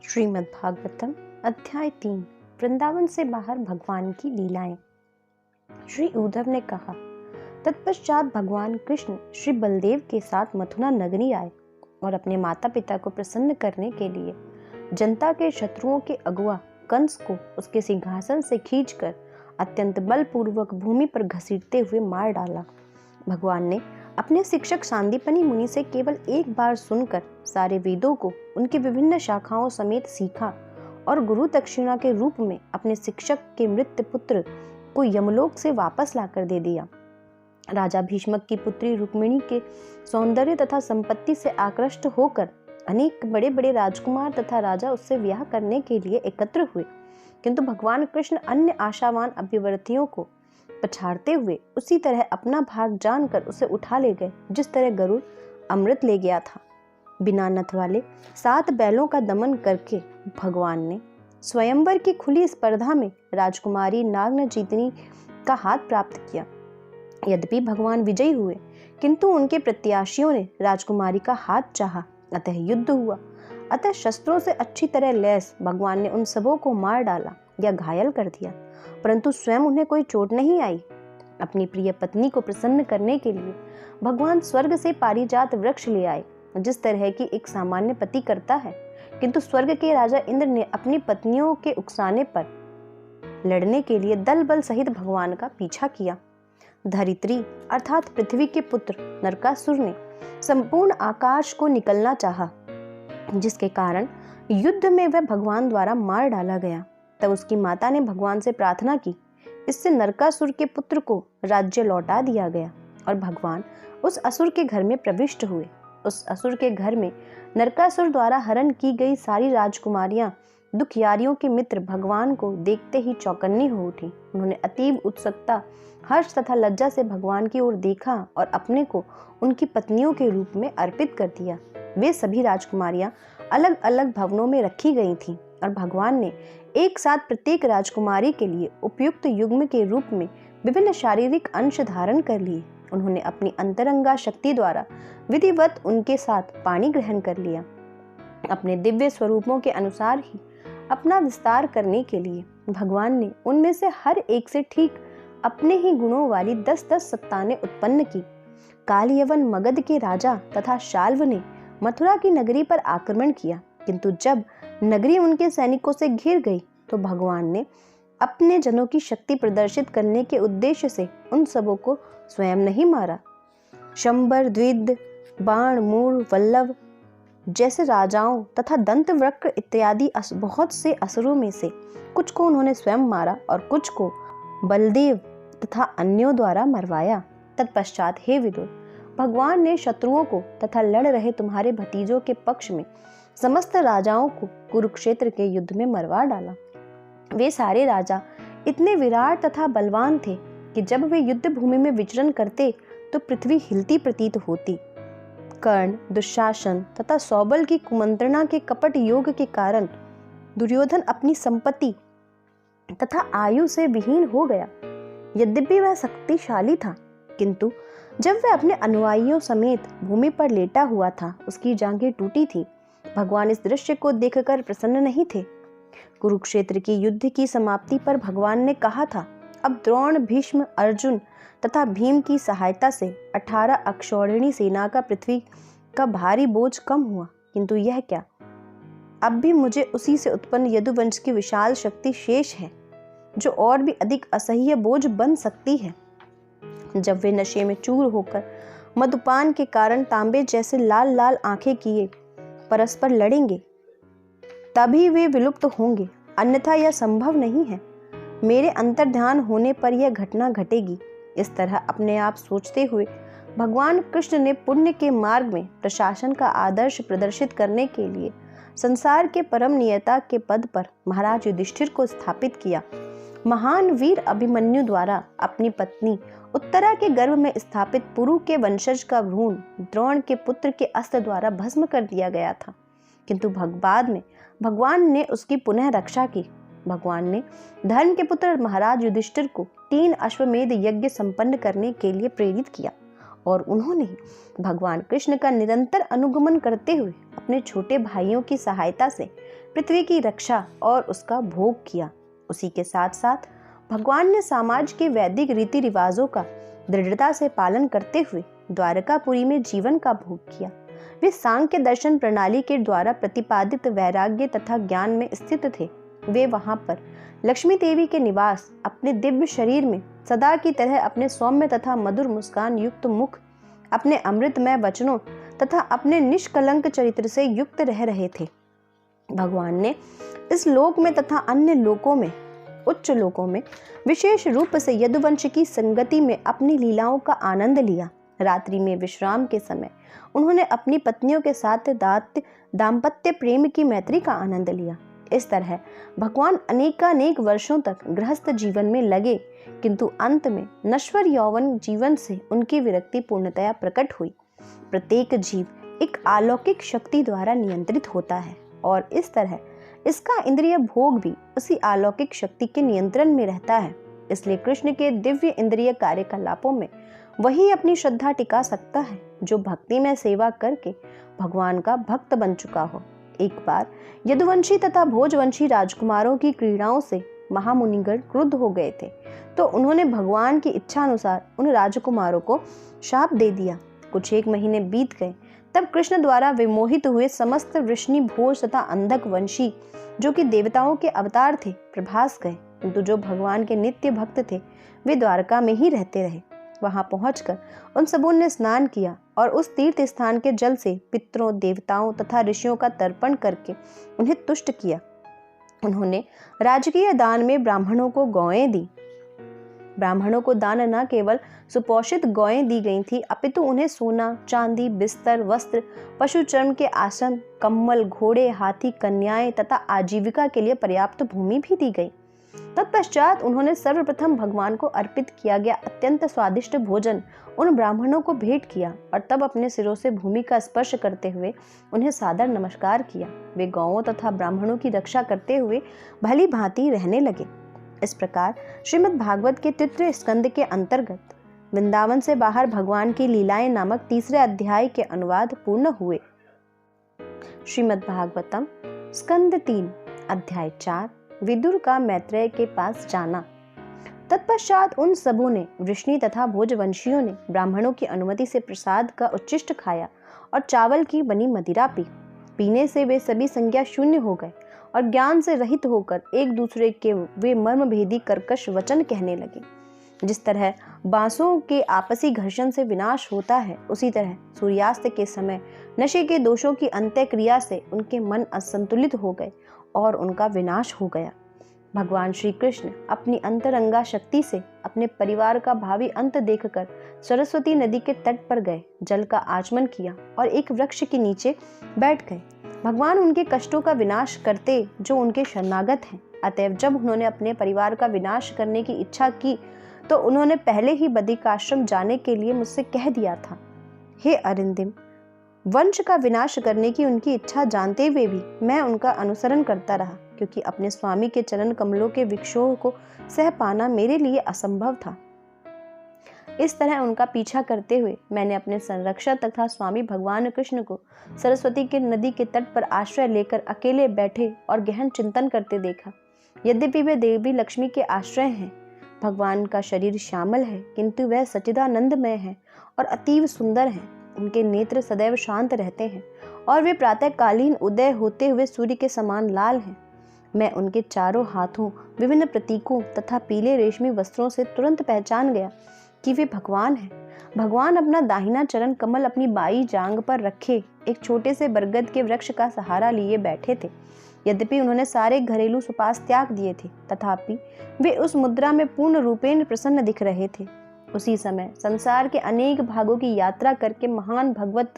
श्रीमद् भागवतम अध्याय 3 वृंदावन से बाहर भगवान की लीलाएं। श्री उद्धव ने कहा, तत्पश्चात भगवान कृष्ण श्री बलदेव के साथ मथुरा नगरी आए और अपने माता पिता को प्रसन्न करने के लिए जनता के शत्रुओं के अगुआ कंस को उसके सिंहासन से खींचकर अत्यंत बलपूर्वक भूमि पर घसीटते हुए मार डाला। भगवान ने अपने शिक्षक सांदीपनि मुनि से केवल एक बार सुनकर सारे वेदों को उनकी विभिन्न शाखाओं समेत सीखा और गुरु दक्षिणा के रूप में अपने शिक्षक के मृत पुत्र को यमलोक से वापस लाकर दे दिया। राजा भीष्मक की पुत्री रुक्मिणी के सौंदर्य तथा संपत्ति से आकृष्ट होकर अनेक बड़े बड़े राजकुमार तथा राजा उससे विवाह करने के लिए एकत्र हुए, किंतु भगवान कृष्ण अन्य आशावान अभ्यवर्तियों को पछाड़ते हुए उसी तरह अपना भाग जानकर उसे उठा ले गए जिस तरह गरुड़ अमृत ले गया था। बिना नथ वाले 7 बैलों का दमन करके भगवान ने स्वयंवर की खुली स्पर्धा में राजकुमारी नागनजीतनी का हाथ प्राप्त किया। यद्यपि भगवान विजयी हुए, किंतु उनके प्रत्याशियों ने राजकुमारी का हाथ चाहा, अतः युद्ध हुआ। अतः शस्त्रों से अच्छी तरह लैस भगवान ने उन सबों को मार डाला या घायल कर दिया, परंतु स्वयं उन्हें कोई चोट नहीं आई। अपनी प्रिय पत्नी को प्रसन्न करने के लिए भगवान स्वर्ग से पारिजात वृक्ष ले आए, जिस तरह की एक सामान्य पति करता है, किंतु स्वर्ग के राजा इंद्र ने अपनी पत्नियों के उकसाने पर लड़ने के लिए दल बल सहित भगवान का पीछा किया। धरित्री अर्थात पृथ्वी के पुत्र नरकासुर ने संपूर्ण आकाश को निकलना चाहा, जिसके कारण युद्ध में वह भगवान द्वारा मार डाला गया। तब उसकी माता ने भगवान से प्रार्थना की, इससे नरकासुर के पुत्र को राज्य लौटा दिया गया और भगवान उस असुर के घर में प्रविष्ट हुए। उस असुर के घर में नरकासुर द्वारा हरण की गई सारी राजकुमारियां दुखियारियों के मित्र भगवान को देखते ही चौकन्नी हो उठी। उन्होंने अतीब उत्सुकता, हर्ष तथा लज्जा से भगवान की ओर देखा और अपने को उनकी पत्नियों के रूप में अर्पित कर दिया। वे सभी राजकुमारियां अलग अलग भवनों में रखी गई थीं और भगवान ने एक साथ प्रत्येक राजकुमारी के लिए उपयुक्त युग्म के रूप में विभिन्न शारीरिक अंश धारण कर लिए। उन्होंने अपनी अंतरंगा शक्ति द्वारा विधिवत उनके साथ पानी ग्रहण कर लिया। अपने दिव्य स्वरूपों के अनुसार ही अपना विस्तार करने के लिए भगवान ने उनमें से हर एक से ठीक अपने ही गुणों वाली 10-10 संतानें उत्पन्न की। कालयवन मगध के राजा तथा शाल्व ने मथुरा की नगरी पर आक्रमण किया, किंतु जब नगरी उनके सैनिकों से घिर गई तो भगवान ने अपने जनों की शक्ति प्रदर्शित करने के उद्देश्य से उन सबों को स्वयं नहीं मारा। शंबर, द्विद, बाण, मूर, वल्लभ जैसे राजाओं तथा दंतवक्र इत्यादि बहुत से असुरों में से कुछ को उन्होंने स्वयं मारा और कुछ को बलदेव तथा अन्यों द्वारा मरवाया। तत्पश्चात हे विदुर, भगवान ने शत्रुओं को तथा लड़ रहे तुम्हारे भतीजों के पक्ष में समस्त राजाओं को कुरुक्षेत्र के युद्ध में मरवा डाला। वे सारे राजा इतने विराट तथा बलवान थे कि जब वे युद्ध भूमि में विचरण करते तो पृथ्वी हिलती प्रतीत होती। कर्ण, दुशासन तथा सौबल की कुमंत्रणा के कपट योग के कारण दुर्योधन अपनी संपत्ति तथा आयु से विहीन हो गया। यद्यपि वह शक्तिशाली था, किंतु जब वह अपने अनुयायियों समेत भूमि पर लेटा हुआ था, उसकी जांघें टूटी थीं। भगवान इस दृश्य को देखकर प्रसन्न नहीं थे। कुरुक्षेत्र की युद्ध की समाप्ति पर भगवान ने कहा था, अब द्रोण, भीष्म, अर्जुन तथा भीम की सहायता से 18 अक्षौहिणी सेना का पृथ्वी का भारी बोझ कम हुआ, किंतु यह क्या, अब भी मुझे उसी से उत्पन्न यदुवंश की विशाल शक्ति शेष है, जो और भी अधिक असह्य बोझ बन सकती है। जब वे नशे में चूर होकर मधुपान के कारण तांबे जैसे लाल लाल आंखें किए परस्पर लड़ेंगे, तभी वे विलुप्त होंगे, अन्यथा यह संभव नहीं है। मेरे अंतर्ध्यान होने पर यह घटना घटेगी। इस तरह अपने आप सोचते हुए भगवान कृष्ण ने पुण्य के मार्ग में प्रशासन का आदर्श प्रदर्शित करने के लिए संसार के परम नियता के पद पर महाराज युधिष्ठिर को स्थापित किया। महान वीर अभिमन्यु द्वारा अपनी पत्नी उत्तरा के गर्भ में स्थापित पुरु के वंशज का भ्रूण द्रोण के पुत्र के अस्त्र द्वारा भस्म कर दिया गया था, किंतु बाद में भगवान ने उसकी पुनः रक्षा की। भगवान ने धर्म के पुत्र महाराज युधिष्ठिर को 3 अश्वमेध यज्ञ संपन्न करने के लिए प्रेरित किया और उन्होंने भगवान कृष्ण का निरंतर अनुगमन करते हुए अपने छोटे भाइयों की सहायता से पृथ्वी की रक्षा और उसका भोग किया। उसी के साथ साथ भगवान ने समाज के वैदिक रीति रिवाजों का दृढ़ता से पालन करते हुए द्वारकापुरी में जीवन का भोग किया। वे सांख्य दर्शन प्रणाली के द्वारा प्रतिपादित वैराग्य तथा ज्ञान में स्थित थे। वे वहां पर लक्ष्मी देवी के निवास, अपने दिव्य शरीर में सदा की तरह अपने सौम्य तथा मधुर मुस्कान युक्त मुख, अपने अमृतमय वचनों तथा अपने निष्कलंक चरित्र से युक्त रह रहे थे। भगवान ने इस लोक में तथा अन्य लोकों में, उच्च लोकों में विशेष रूप से यदुवंश की संगति में अपनी लीलाओं का आनंद लिया। रात्रि में विश्राम के समय उन्होंने अपनी पत्नियों के साथ दाम्पत्य प्रेम की मैत्री का आनंद लिया। इस तरह भगवान अनेकानेक वर्षों तक गृहस्थ जीवन में लगे, किंतु अंत में नश्वर यौवन जीवन से उनकी विरक्ति पूर्णतया प्रकट हुई। प्रत्येक जीव एक अलौकिक शक्ति द्वारा नियंत्रित होता है और इस तरह इसका इंद्रिय भोग भी उसी अलौकिक शक्ति के नियंत्रण में रहता है। इसलिए कृष्ण के दिव्य इंद्रिय कार्यकलापों में वही अपनी श्रद्धा टिका सकता है जो भक्ति में सेवा करके भगवान का भक्त बन चुका हो। एक बार यदुवंशी तथा भोजवंशी राजकुमारों की क्रीड़ाओं से महामुनिगण क्रुद्ध हो गए थे, तो उन्होंने भगवान की इच्छा अनुसार उन राजकुमारों को शाप दे दिया। कुछ एक महीने बीत गए, तब कृष्ण द्वारा विमोहित हुए समस्त वृष्णि भोज तथा अंधक वंशी, जो कि देवताओं के अवतार थे, प्रभास गए, किंतु जो भगवान के नित्य भक्त थे वे द्वारका में ही रहते रहे। वहां पहुंचकर उन सबों ने स्नान किया और उस तीर्थ स्थान के जल से पितरों, देवताओं तथा ऋषियों का तर्पण करके उन्हें तुष्ट किया। उन्होंने राजकीय दान में ब्राह्मणों को गौएं दी। ब्राह्मणों को दान न केवल सुपोषित गौएं दी गई थी, अपितु उन्हें सोना, चांदी, बिस्तर, वस्त्र, पशु चर्म के आसन, कम्बल, घोड़े, हाथी, कन्याएं तथा आजीविका के लिए पर्याप्त भूमि भी दी गई। तत्पश्चात उन्होंने सर्वप्रथम भगवान को अर्पित किया गया अत्यंत स्वादिष्ट भोजन उन ब्राह्मणों को भेंट किया और तब अपने सिरों से भूमि का स्पर्श करते हुए उन्हें सादर नमस्कार किया। वे गौओं तथा ब्राह्मणों की रक्षा करते हुए भली भांति रहने लगे। इस प्रकार श्रीमद् भागवत के तृतीय स्कंद के अंतर्गत वृंदावन से बाहर भगवान की लीलाएं नामक तीसरे अध्याय के अनुवाद पूर्ण हुए। श्रीमद् भागवतम स्कंद 3 अध्याय 4 विदुर का मैत्रेय के पास जाना। तत्पश्चात उन सबों ने, वृष्णि तथा भोजवंशियों ने, ब्राह्मणों की अनुमति से प्रसाद का उच्छिष्ट खाया और चावल की बनी मदिरा पी। पीने से वे सभी संज्ञा शून्य हो गए और ज्ञान से रहित होकर एक दूसरे के वे मर्मभेदी कर्कश वचन कहने लगे। जिस तरह बांसों के आपसी घर्षण से विनाश होता है, उसी तरह सूर्यास्त के समय नशे के दोषों की अंत्यक्रिया से उनके मन असंतुलित हो गए और उनका विनाश हो गया। भगवान श्री कृष्ण अपनी अंतरंगा शक्ति से अपने परिवार का भावी अंत देखकर सरस्वती नदी के तट पर गए, जल का आचमन किया और एक वृक्ष के नीचे बैठ गए। भगवान उनके कष्टों का विनाश करते जो उनके शरणागत हैं। अतएव जब उन्होंने अपने परिवार का विनाश करने की इच्छा की तो उन्होंने पहले ही बद्रिकाश्रम जाने के लिए मुझसे कह दिया था। हे अरिंदिम, वंश का विनाश करने की उनकी इच्छा जानते हुए भी मैं उनका अनुसरण करता रहा, क्योंकि अपने स्वामी के चरण कमलों के विक्षोभ को सह पाना मेरे लिए असंभव था। इस तरह उनका पीछा करते हुए मैंने अपने संरक्षक तथा स्वामी भगवान कृष्ण को सरस्वती के नदी के तट पर आश्रय लेकर अकेले बैठे और गहन चिंतन करते देखा। यद्यपि वे देवी लक्ष्मी के आश्रय हैं, भगवान का शरीर श्यामल है, किंतु वह सच्चिदानंदमय है और अतीव सुंदर है। उनके नेत्र सदैव शांत रहते हैं और वे प्रातःकालीन उदय होते हुए सूर्य के समान लाल हैं। मैं उनके चारों हाथों, विभिन्न प्रतीकों तथा पीले रेशमी वस्त्रों से तुरंत पहचान गया कि वे भगवान हैं। भगवान अपना दाहिना चरण कमल अपनी बाई जांग पर रखे एक छोटे से बरगद के वृक्ष का सहारा लिए बैठे थे। यद्यपि उन्होंने सारे घरेलू सुपास त्याग दिए थे, तथापि वे उस मुद्रा में पूर्ण रूपेण प्रसन्न दिख रहे थे। उसी समय संसार के अनेक भागों की यात्रा करके महान भगवत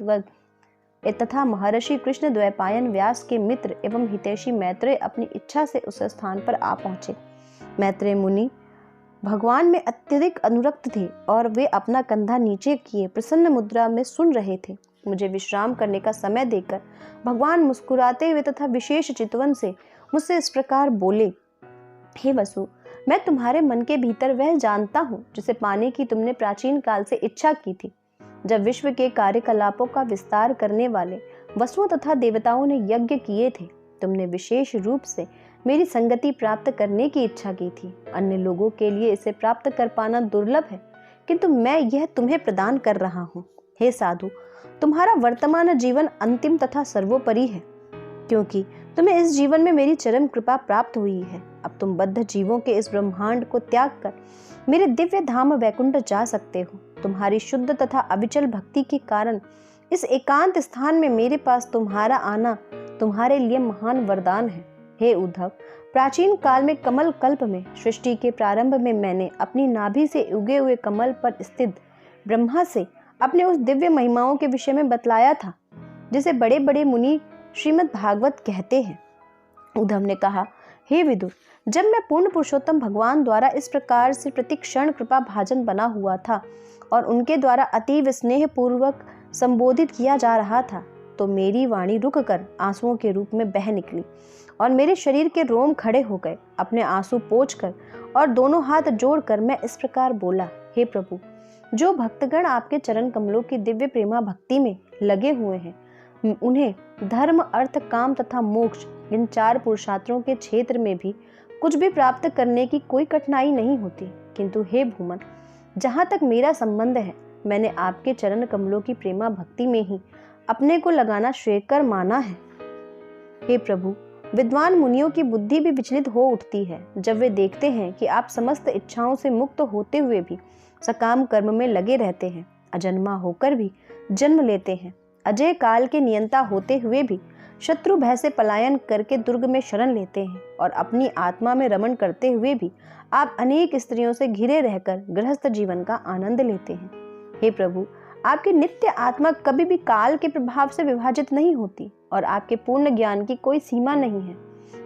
तथा महर्षि कृष्ण द्वैपायन व्यास के मित्र एवं हितैषी मैत्रेय अपनी इच्छा से उस स्थान पर आ पहुंचे। मैत्रेय मुनि भगवान में अत्यधिक अनुरक्त थे और वे अपना कंधा नीचे किए प्रसन्न मुद्रा में सुन रहे थे। मुझे विश्राम करने का समय देकर भगवान मुस्कुराते हुए तथा विशेष चितवन से मुझसे इस प्रकार बोले, हे वसु, मैं तुम्हारे मन के भीतर वह जानता हूँ जिसे पाने की तुमने प्राचीन काल से इच्छा की थी। जब विश्व के कार्यकलापों का विस्तार करने वाले वसुओं तथा देवताओं ने यज्ञ किए थे। तुमने विशेष रूप से मेरी संगति प्राप्त करने की इच्छा की थी। अन्य लोगों के लिए इसे प्राप्त कर पाना दुर्लभ है, किंतु मैं यह तुम्हें प्रदान कर रहा हूँ। हे साधु, तुम्हारा वर्तमान जीवन अंतिम तथा सर्वोपरि है, क्योंकि तुम्हें इस जीवन में मेरी चरम कृपा प्राप्त हुई है। अब तुम बद्ध जीवों के इस ब्रह्मांड को त्याग कर मेरे दिव्य धाम वैकुंठ जा सकते हो। तुम्हारी शुद्ध तथा अविचल भक्ति के कारण इस एकांत स्थान में मेरे पास तुम्हारा आना तुम्हारे लिए महान वरदान है। हे उद्धव, प्राचीन काल में कमल कल्प में सृष्टि के प्रारंभ में मैंने अपनी नाभि से उगे हुए कमल पर स्थित ब्रह्मा से अपने उस दिव्य महिमाओं के विषय में बतलाया था, जिसे बड़े बड़े मुनि श्रीमद् भागवत कहते हैं। उद्धव ने कहा, हे विदुर, जब मैं पूर्ण पुरुषोत्तम भगवान द्वारा इस प्रकार से प्रतिक्षण कृपा भाजन बना हुआ था और उनके द्वारा अतीव स्नेह पूर्वक संबोधित किया जा रहा था, तो मेरी वाणी रुककर आंसुओं के रूप में बह निकली और मेरे शरीर के रोम खड़े हो गए। अपने आंसू पोंछकर और दोनों हाथ जोड़कर मैं इस प्रकार बोला, हे प्रभु, जो भक्तगण आपके चरण कमलों की दिव्य प्रेमा भक्ति में लगे हुए हैं, उन्हें धर्म, अर्थ, काम तथा मोक्ष इन 4 पुरुषार्थों के क्षेत्र में भी कुछ भी प्राप्त करने की कोई कठिनाई नहीं होती। किंतु हे भूमन, जहाँ तक मेरा संबंध है, मैंने आपके चरण कमलों की प्रेमा भक्ति में ही अपने को लगाना श्रेयकर माना है। हे प्रभु, विद्वान मुनियों की बुद्धि भी विचलित हो उठती है जब वे देखते हैं कि आप समस्त इच्छाओं से मुक्त होते हुए भी सकाम कर्म में लगे रहते हैं, अजन्मा होकर भी जन्म लेते हैं, अजय काल के नियंता होते हुए भी शत्रु भय से पलायन करके दुर्ग में शरण लेते हैं और अपनी आत्मा में रमण करते हुए भी आप अनेक स्त्रियों से घिरे रहकर गृहस्थ जीवन का आनंद लेते हैं। हे प्रभु, आपकी नित्य आत्मा कभी भी काल के प्रभाव से विभाजित नहीं होती और आपके पूर्ण ज्ञान की कोई सीमा नहीं है।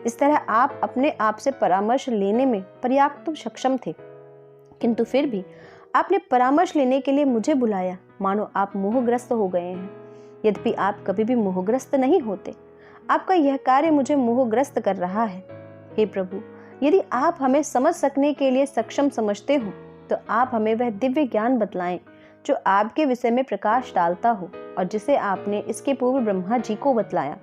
इस तरह आप अपने आप से परामर्श लेने में पर्याप्त सक्षम थे, किंतु फिर भी आपने परामर्श लेने के लिए मुझे बुलाया, मानो आप मोहग्रस्त हो गए हैं। यद्यपि आप कभी भी मोहग्रस्त नहीं होते, आपका यह कार्य मुझे मोहग्रस्त कर रहा है। हे प्रभु, यदि आप हमें समझ सकने के लिए सक्षम समझते हो, तो आप हमें वह दिव्य ज्ञान बतलाएं जो आपके विषय में प्रकाश डालता हो और जिसे आपने इसके पूर्व ब्रह्मा जी को बतलाया।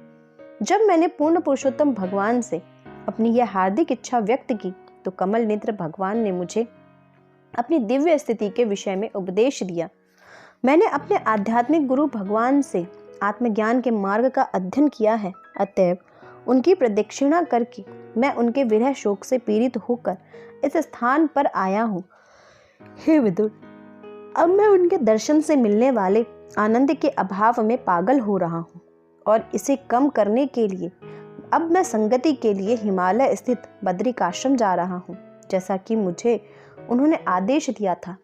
जब मैंने पूर्ण पुरुषोत्तम भगवान से अपनी यह हार्दिक इच्छा व्यक्त की, तो कमल नेत्र भगवान ने मुझे अपनी दिव्य स्थिति के विषय में उपदेश दिया। मैंने अपने आध्यात्मिक गुरु भगवान से आत्मज्ञान के मार्ग का अध्ययन किया है, अतएव उनकी प्रदक्षिणा करके मैं उनके विरह शोक से पीड़ित होकर इस स्थान पर आया हूँ। हे विदुर, अब मैं उनके दर्शन से मिलने वाले आनंद के अभाव में पागल हो रहा हूँ और इसे कम करने के लिए अब मैं संगति के लिए हिमालय स्थित बद्रिकाश्रम जा रहा हूँ, जैसा कि मुझे उन्होंने आदेश दिया था।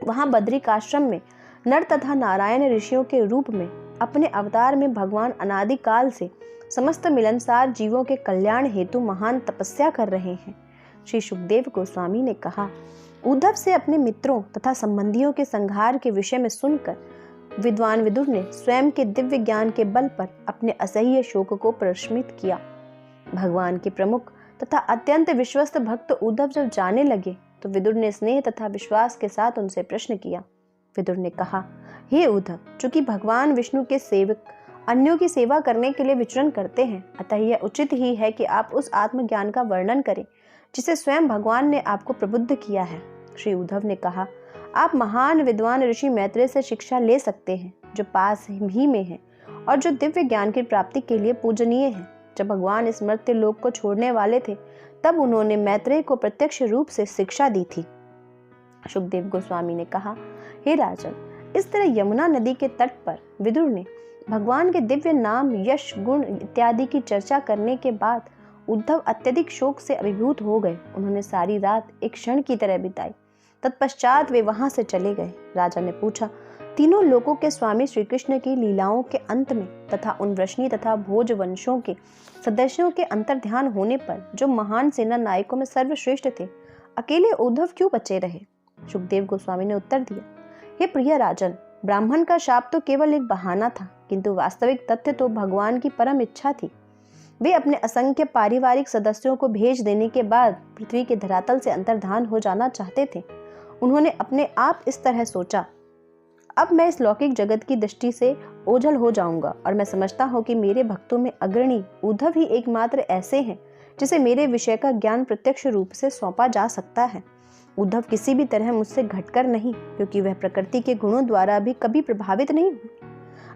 वहाँ बद्रिकाश्रम में नर तथा नारायण ऋषियों के रूप में अपने अवतार में भगवान अनादि काल से समस्त मिलनसार जीवों के कल्याण हेतु महान तपस्या कर रहे हैं। श्री सुखदेव गोस्वामी ने कहा, उद्धव से अपने मित्रों तथा संबंधियों के संहार के विषय में सुनकर विद्वान विदुर ने स्वयं के दिव्य ज्ञान के बल पर अपने असह्य शोक को प्रशमित किया। भगवान के प्रमुख तथा अत्यंत विश्वस्त भक्त उद्धव जब जाने लगे, तो विदुर ने स्नेह तथा विश्वास के साथ उनसे प्रश्न किया। विदुर ने कहा, हे उद्धव, चूंकि भगवान विष्णु के सेवक अन्यों की सेवा करने के लिए विचरण करते हैं, अतः यह उचित ही है कि आप उस आत्मज्ञान का वर्णन करें जिसे स्वयं भगवान ने आपको प्रबुद्ध किया है। श्री उद्धव ने कहा, आप महान विद्वान ऋषि मैत्रेय से शिक्षा ले सकते हैं, जो पास ही में है और जो दिव्य ज्ञान की प्राप्ति के लिए पूजनीय है। जब भगवान इस मर्त्य लोक को छोड़ने वाले थे, तब उन्होंने मैत्रेय को प्रत्यक्ष रूप से शिक्षा दी थी। सुखदेव गोस्वामी ने कहा, हे राजन, इस तरह यमुना नदी के तट पर विदुर ने भगवान के दिव्य नाम, यश, गुण इत्यादि की चर्चा करने के बाद उद्धव अत्यधिक शोक से अभिभूत हो गए। उन्होंने सारी रात एक क्षण की तरह बिताई। तत्पश्चात वे वहां से चले गए। राजा ने पूछा, तीनों लोकों के स्वामी श्री कृष्ण की लीलाओं के अंत में तथा उन वृष्णि तथा भोज वंशों के सदस्यों के अंतर्ध्यान होने पर जो महान सेना नायकों में सर्वश्रेष्ठ थे, अकेले उद्धव क्यों बचे रहे? सुखदेव गोस्वामी ने उत्तर दिया, हे प्रिय राजन, ब्राह्मण का शाप तो केवल एक बहाना था, किंतु वास्तविक तथ्य तो भगवान की परम इच्छा थी। वे अपने असंख्य पारिवारिक सदस्यों को भेज देने के बाद पृथ्वी के धरातल से अंतर्धान हो जाना चाहते थे। उन्होंने अपने आप इस तरह सोचा, अब मैं इस लौकिक जगत की दृष्टि से ओझल हो जाऊंगा और मैं समझता हूँ कि मेरे भक्तों में अग्रणी उद्धव ही एकमात्र ऐसे हैं जिसे मेरे विषय का ज्ञान प्रत्यक्ष रूप से सौंपा जा सकता है। उद्धव किसी भी तरह मुझसे घटकर नहीं, क्योंकि वह प्रकृति के गुणों द्वारा भी कभी प्रभावित नहीं हुए।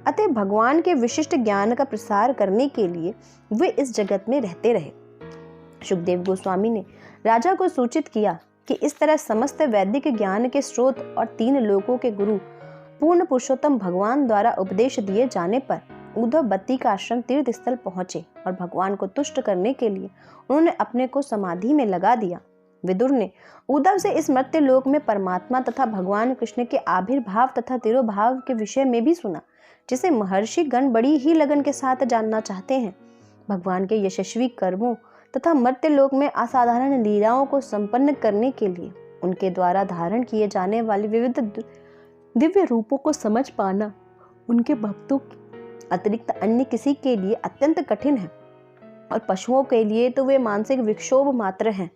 अतः भगवान के विशिष्ट ज्ञान का प्रसार करने के लिए वे इस जगत में रहते रहे। शुकदेव गोस्वामी ने राजा को सूचित किया कि इस तरह समस्त वैदिक ज्ञान के स्रोत और 3 लोकों के गुरु पूर्ण पुरुषोत्तम भगवान द्वारा उपदेश दिए जाने पर उद्धव बद्री का आश्रम तीर्थ स्थल पहुंचे और भगवान को तुष्ट करने के लिए उन्होंने अपने को समाधि में लगा दिया। विदुर ने उद्धव से इस मर्त्य लोक में परमात्मा तथा भगवान कृष्ण के आविर्भाव तथा तिरोभाव के विषय में भी सुना, जिसे महर्षि गण बड़ी ही लगन के साथ जानना चाहते हैं। भगवान के यशस्वी कर्मों तथा मर्त्य लोक में असाधारण लीलाओं को संपन्न करने के लिए उनके द्वारा धारण किए जाने वाले विविध दिव्य रूपों को समझ पाना उनके भक्तों अतिरिक्त अन्य किसी के लिए अत्यंत कठिन है और पशुओं के लिए तो वे मानसिक विक्षोभ मात्र हैं।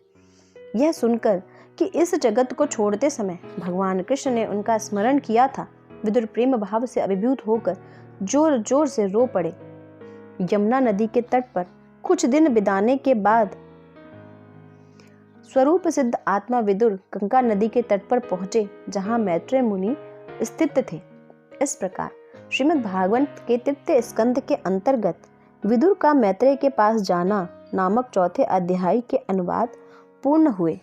यह सुनकर कि इस जगत को छोड़ते समय भगवान कृष्ण ने उनका स्मरण किया था, विदुर प्रेम भाव से अभिभूत होकर जोर जोर से रो पड़े। यमुना नदी के तट पर कुछ दिन बिताने के बाद स्वरूप सिद्ध आत्मा विदुर गंगा नदी के तट पर पहुंचे, जहां मैत्रेय मुनि स्थित थे। इस प्रकार श्रीमद् भागवत के 3 स्कंद के अंतर्गत विदुर का मैत्रेय के पास जाना नामक 4थे अध्याय के अनुवाद पूर्ण हुए।